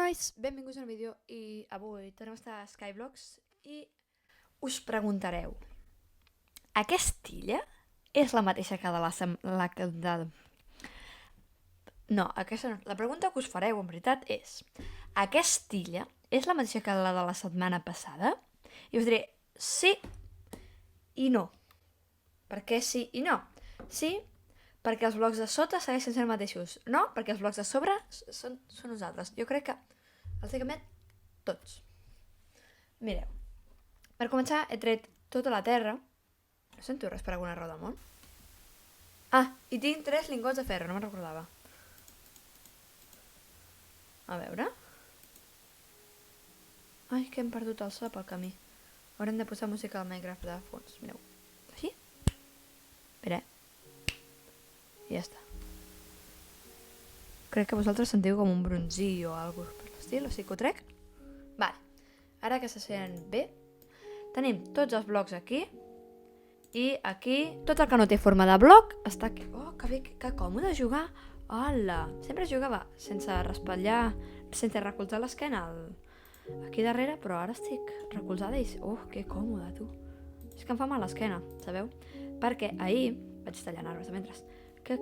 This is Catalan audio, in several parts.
guys, benvinguts a un vídeo i avui tornem a estar a Skyblogs i us preguntareu: aquesta illa és la mateixa que de No, aquesta no. La pregunta que us fareu en veritat és: aquesta illa és la mateixa que la de la setmana passada? I us diré sí i no. Per què sí i no? Sí, perquè els blocs de sota segueixen sent els mateixos. No, perquè els blocs de sobre són uns altres. Jo crec que els he canviat tots. Mireu, per començar he tret tota la terra. No sento res per alguna raó del món. Ah, i tinc 3 lingots de ferro, no me'n recordava. A veure. Ai, que hem perdut el so pel camí. Haurem de posar música al Minecraft de fons. Mireu, així. Espera, i ja està. Crec que vosaltres sentiu com un bronzí o alguna cosa per l'estil, o sigui que ho trec. Vale, ara que se sent bé, tenim tots els blocs aquí. I aquí, tot el que no té forma de bloc està aquí. Oh, que bé, que còmode jugar. Hola, sempre jugava sense raspallar, sense recolzar l'esquena aquí darrere, però ara estic recolzada i... Oh, que còmode, tu. És que em fa mal l'esquena, sabeu? Perquè ahir vaig tallant arbres de mentre. Què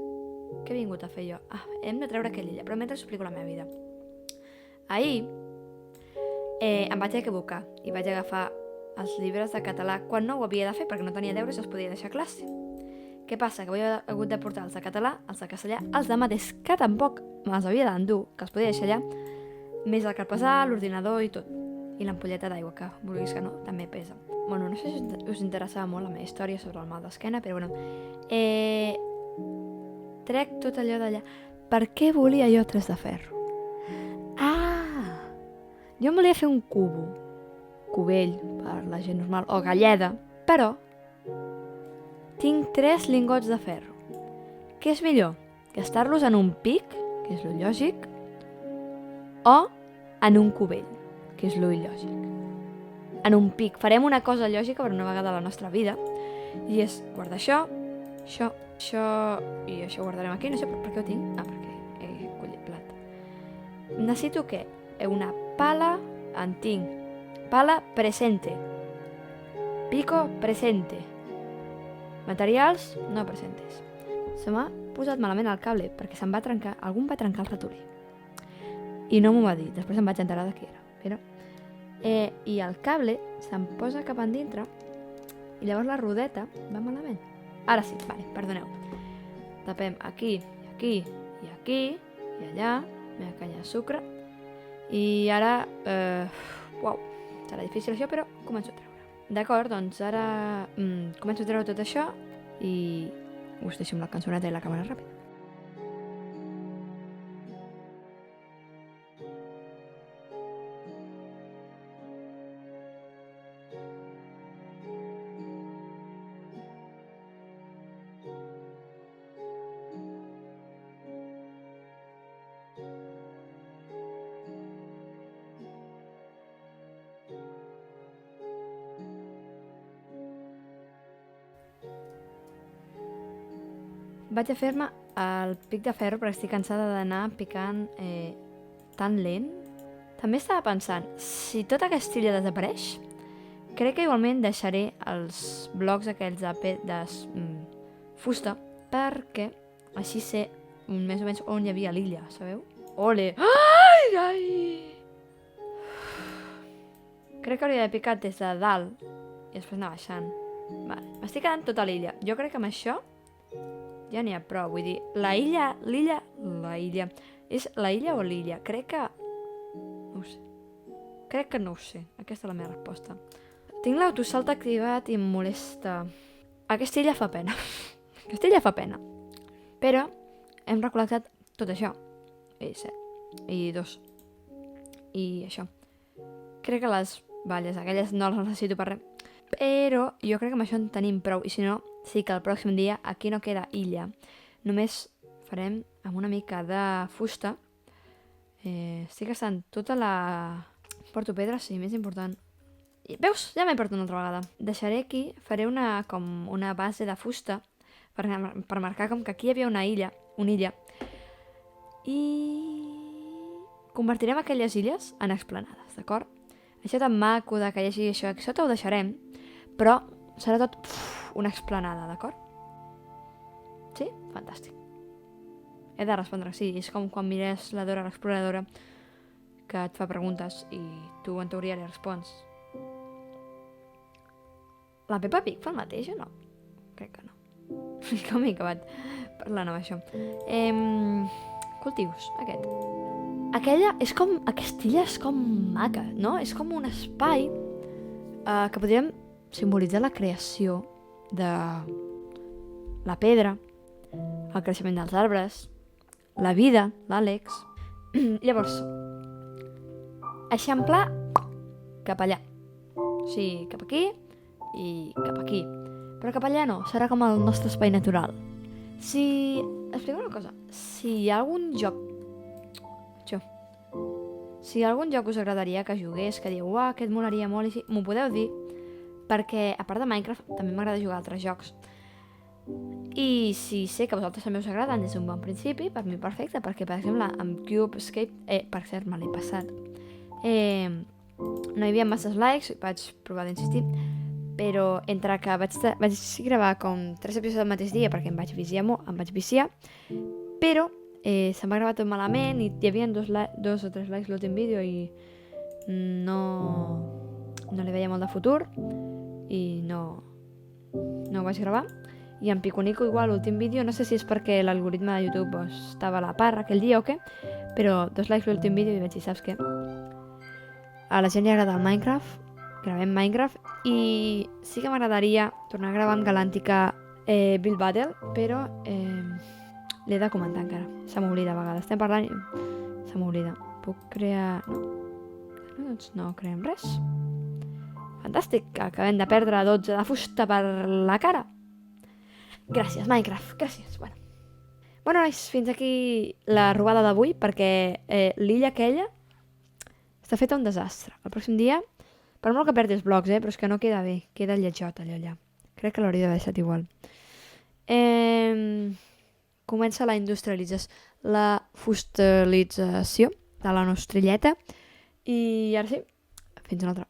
he vingut a fer jo? Ah, hem de treure aquella illa, però mentre us explico la meva vida. Ahir em vaig equivocar i vaig agafar els llibres de català quan no ho havia de fer perquè no tenia deures i els podia deixar a classe. Què passa? Que havia hagut de portar els de català, els de castellà, els de mateix, que tampoc me'ls havia d'endur, que els podia deixar allà, més el carpesar, l'ordinador i tot. I l'ampolleta d'aigua, que vulguis que no, també pesa. Bueno, no sé si us interessava molt la meva història sobre el mal d'esquena, però bueno. Trec tot allò d'allà. Per què volia jo 3 de ferro? Ah! Jo em volia fer un cubo. Cubell, per la gent normal, o galleda, però tinc 3 lingots de ferro. Què és millor? Gastar-los en un pic, que és lo lògic, o en un cubell, que és lo il·lògic. En un pic. Farem una cosa lògica per una vegada a la nostra vida, i és guardar això, i això ho guardarem aquí. No sé per què ho tinc. Ah, perquè he collit plat. Necessito què? Una pala, en tinc. Pala presente. Pico presente. Materials no presentes. Se m'ha posat malament el cable perquè se'm va trencar, algú em va trencar el ratolí. I no m'ho va dir, després em vaig enterar de què era. Però, i el cable se'm posa cap endintre i llavors la rodeta va malament. Ara sí, vale, perdoneu. Tapem aquí, i aquí, i aquí, i allà, meva canya de sucre. I ara, uau, serà difícil això, però començo a treure. D'acord, doncs ara començo a treure tot això i us deixo amb la cançoneta i la càmera ràpida. Vaig a fer-me el pic de ferro perquè estic cansada d'anar picant tan lent. També estava pensant, si tota aquesta illa desapareix, crec que igualment deixaré els blocs aquells de fusta perquè així sé més o menys on hi havia l'illa, sabeu? Ole! Ai, ai! Crec que hauria de picar des de dalt i després anar baixant. Vale. M'estic quedant tota l'illa. Jo crec que amb això ja n'hi ha prou, vull dir, la illa. És la illa o l'illa? Crec que... no ho sé. Crec que no ho sé. Aquesta és la meva resposta. Tinc l'autosalt activat i em molesta. Aquesta illa fa pena. Aquesta illa fa pena. Però hem recol·lectat tot això. I 7. I 2. I això. Crec que les balles aquelles no les necessito per res. Però jo crec que amb això en tenim prou. I si no, sí que el pròxim dia aquí no queda illa. Només farem amb una mica de fusta. Estic gastant tota la... Porto pedra, sí, més important. I, veus? Ja m'he perdut una altra vegada. Deixaré aquí, faré com una base de fusta per marcar com que aquí hi havia una illa. I convertirem aquelles illes en explanades, d'acord? Això tan maco de que hi hagi això, aquí sota ho deixarem, però serà tot una explanada, d'acord? Sí? Fantàstic. He de respondre sí, és com quan mires la Dora l'Exploradora, que et fa preguntes i tu en teoria li respons. La Peppa Pig fa el mateix o no? Crec que no. Com he acabat parlant amb això. Cultius, aquest. Aquesta illa és com maca, no? És com un espai que podríem simbolitzar la creació de la pedra, el creixement dels arbres, la vida, l'Àlex. Llavors, eixamplar cap allà. O sigui, cap aquí i cap aquí. Però cap allà no, serà com el nostre espai natural. Explico una cosa. Si hi ha algun joc... Si hi ha algun joc us agradaria que jugués, que diu, aquest molaria molt, i m'ho podeu dir, perquè a part de Minecraft també m'agrada jugar a altres jocs. I si sé que a vosaltres també us agraden des d'un bon principi, per mi perfecte, perquè per exemple amb Cube Escape, per cert, me l'he passat, no hi havia masses likes, vaig provar d'insistir, però entre que vaig gravar com 3 episodis al mateix dia perquè em vaig viciar, però se'm va gravar tot malament i hi havia 2 o 3 likes l'últim vídeo i no li veia molt de futur i no ho vaig gravar. I en Piconico igual l'últim vídeo, no sé si és perquè l'algoritme de YouTube estava a la part aquell dia o què, però 2 likes l'últim vídeo i vaig dir, saps què? A la gent li agrada el Minecraft, gravem Minecraft i sí que m'agradaria tornar a gravar amb Galàntica Build Battle, però l'he de comentar encara, se m'oblida a vegades, estem parlant i se m'oblida. Puc crear... No, doncs no creem res. Fantàstic, acabem de perdre 12 de fusta per la cara. Gràcies, Minecraft, gràcies. Bueno, nois, fins aquí la robada d'avui, perquè l'illa aquella està feta un desastre. El pròxim dia, per molt que perdi els blocs, però és que no queda bé, queda lletjot allà. Crec que l'hauria d'haver deixat igual. Comença la industrialització, la fustelització de la nostra illeta, i ara sí, fins una altra.